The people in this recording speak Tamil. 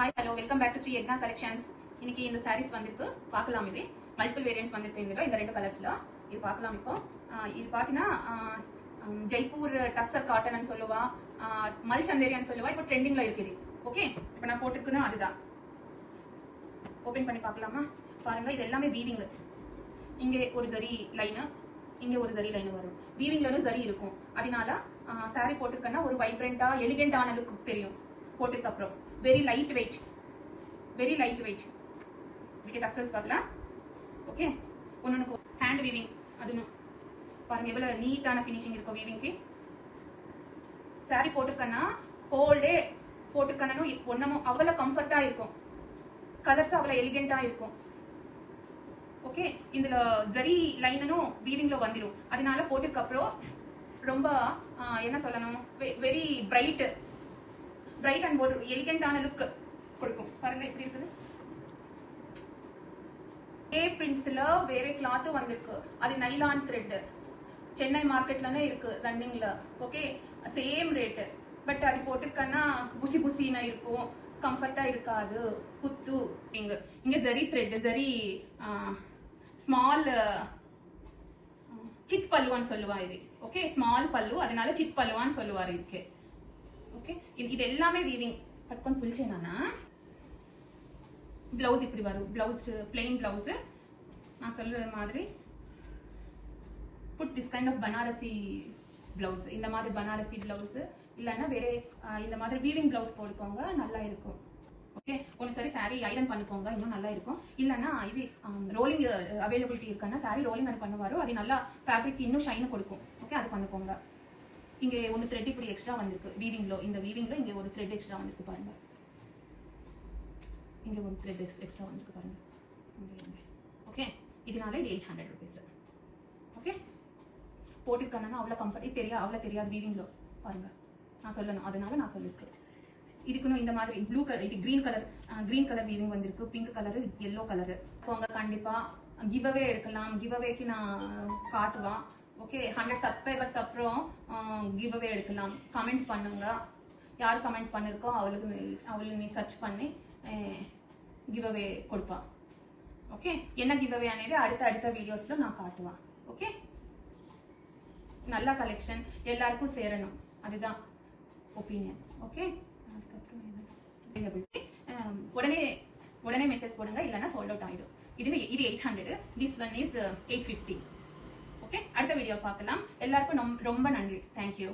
Hi hello welcome back to Sri Yagna collections. இன்னைக்கு இந்த சாரீஸ் வந்திருக்கு பார்க்கலாம். இது மல்டிபிள் வேரியன்ட்ஸ் வந்திருக்கு இந்த ரெண்டு கலர்ஸ்ல. இது பார்க்கலாம். இப்போ இது பார்த்தீங்கன்னா ஜெய்ப்பூர் டஸ்ஸர் காட்டன் சொல்லுவா, மல் சந்தேரியான்னு சொல்லுவா. இப்போ ட்ரெண்டிங்ல இருக்குது. ஓகே, இப்போ நான் போட்டுருக்குன்னா அதுதான். ஓபன் பண்ணி பார்க்கலாமா? பாருங்க, இது எல்லாமே வீவிங். இங்கே ஒரு ஜரி லைனு, இங்க ஒரு ஜரி லைன் வரும். வீவிங்லயும் ஜரி இருக்கும். அதனால சாரி போட்டிருக்கேன்னா ஒரு வைப்ரண்டா எலிகென்டான லுக் தெரியும் போட்டதுக்கு அப்புறம். Very light weight, very light weight. இதுக்கு டஸ்டர்ஸ் பார்க்கலாம். ஓகே, ஒன்னொன்னு ஹேண்ட் வீவிங். அதுன்னு பாருங்க எவ்வளவு நீட்டான ஃபினிஷிங் இருக்கும் வீவிங்க்கு. சாரி போட்டிருக்கேன்னா ஹோல் டே போட்டிருக்கேன்னு ஒன்னமும் அவ்வளவு கம்ஃபர்ட்டா இருக்கும். கலர்ஸ் அவ்வளவு எலிகென்டா இருக்கும். ஓகே, இதுல ஜரி லைனும் வீவிங்ல வந்துடும். அதனால போட்டதுக்கு அப்புறம் ரொம்ப என்ன சொல்லணும், வெரி பிரைட் அண்ட் ஒரு எலிகென்டான லுக் கொடுக்கும். பாருங்க எப்படி இருக்குது. ஏ பிரிண்ட்ஸ்ல வேற கிளாத் வந்திருக்கு. அது நைலான் த்ரெட். சென்னை மார்க்கெட்லனே இருக்கு ரன்னிங்ல. Okay, same rate. பட் அது போட்டுக்கன்னா புசி புசினா இருக்கும், கம்ஃபர்ட்டா இருக்காது. குத்து இங்க ஜரி த்ரெட், ஜரி ஸ்மால் சிட் பல்லுவான்னு சொல்லுவா இது. ஓகே, ஸ்மால் பல்லு, அதனால சிட் பல்லுவான்னு சொல்லுவாரு இதுக்கு. ஓகே, இது எல்லாமே வீவிங். பட்கொண்டு புளிச்சேனா பிளவுஸ் இப்படி வரும். Blouse plain blouse. நான் சொல்ற மாதிரி put this kind of Banarasi blouse. இந்த மாதிரி பனாரசி பிளவுஸ் இல்லைன்னா வேற இந்த மாதிரி வீவிங் பிளவுஸ் போட்டுக்கோங்க, நல்லா இருக்கும். ஓகே, ஒன்னு சரி சாரி ஐரன் பண்ணிக்கோங்க, இன்னும் நல்லா இருக்கும். இல்லைன்னா இது ரோலிங் அவைலபிலிட்டி இருக்கான்னா சாரி ரோலிங் அது பண்ணுவாரோ, அது நல்லா ஃபேப்ரிக் இன்னும் ஷைன் கொடுக்கும். ஓகே, அது பண்ணிக்கோங்க. இங்க ஒன்னு த்ரெட் இப்படி எக்ஸ்ட்ரா வந்திருக்கு வீவிங்ல. இந்த வீவிங்ல இங்க ஒரு த்ரெட் எக்ஸ்ட்ரா வந்திருக்கு பாருங்க. இங்க ஒரு த்ரெட் எக்ஸ்ட்ரா வந்திருக்கு பாருங்க. ஓகே, இதனால இது 800 rupees. ஓகே, போட்டுருக்கானா அவ்வளவு கம்ஃபர்ட் அவ்வளவு தெரியாது வீவிங்ல. பாருங்க, நான் சொல்லணும், அதனால நான் சொல்லிருக்கேன். இதுக்குன்னு இந்த மாதிரி ப்ளூ கலர், இது கிரீன் கலர் வீவிங் வந்திருக்கு. Pink colour, yellow colour. கண்டிப்பா கிவ் அவே எடுக்கலாம். கிவ் அவேக்கு நான் காட்டுவேன். ஓகே, 100 சப்ஸ்கிரைபர்ஸ் அப்புறம் கிவ் அவே எடுக்கலாம். கமெண்ட் பண்ணுங்க. யார் கமெண்ட் பண்ணிருக்கோ அவளுக்கு நீ சர்ச் பண்ணி கிவ் அவே கொடுப்பா. ஓகே, என்ன கிவ் அவே అనేది அடுத்த வீடியோஸ்ல நான் காட்டுவேன். ஓகே, நல்ல கலெக்ஷன் எல்லாருக்கும் சேரணும், அதுதான் ஒப்பீனியன். ஓகே, உடனே மெசேஜ் போடுங்க, இல்லைன்னா சோல்ட் அவுட் ஆயிடும். இது 800, திஸ் ஒன் இஸ் 850. ஓகே, அடுத்த வீடியோ பார்க்கலாம். எல்லாருக்கும் ரொம்ப நன்றி. தேங்க்யூ.